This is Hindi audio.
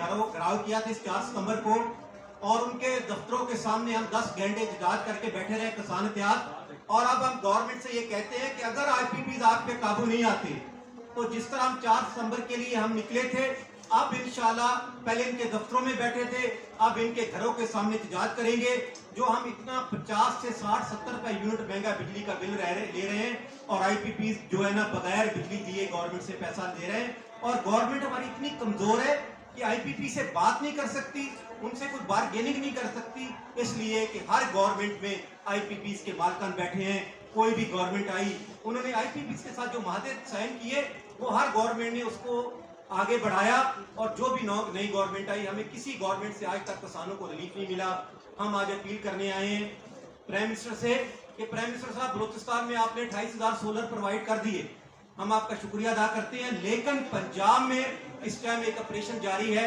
घराव किया था इस 4 सितंबर को, और उनके दफ्तरों के सामने हम 10 घंटे एहतजाज करके बैठे रहे किसान इत्तेहाद। और अब हम गवर्नमेंट से ये कहते हैं कि अगर IPPs आप पे काबू नहीं आते तो जिस तरह हम 4 सितंबर के लिए हम निकले थे, अब इंशाल्लाह, पहले इनके दफ्तरों में बैठे थे, अब इनके घरों के सामने एहतजाज करेंगे। जो हम इतना 50 से 60-70 रुपए यूनिट महंगा बिजली का बिल ले रहे हैं, और IPPs जो है ना बगैर बिजली दिए गवर्नमेंट से पैसा दे रहे हैं, और गवर्नमेंट हमारी इतनी कमजोर है कि IPP से बात नहीं कर सकती, उनसे कुछ बार्गेनिंग नहीं कर सकती, इसलिए कि हर गवर्नमेंट में IPPs के मालकान बैठे हैं। कोई भी गवर्नमेंट आई, उन्होंने IPPs के साथ जो माहदे साइन किए वो हर गवर्नमेंट ने उसको आगे बढ़ाया, और जो भी नई गवर्नमेंट आई, हमें किसी गवर्नमेंट से आज तक किसानों को रिलीफ नहीं मिला। हम आज अपील करने आए हैं प्राइम मिनिस्टर से कि प्राइम मिनिस्टर साहब, बलूचिस्तान में आपने 28,000 सोलर प्रोवाइड कर दिए, हम आपका शुक्रिया अदा करते हैं, लेकिन पंजाब में इस टाइम एक ऑपरेशन जारी है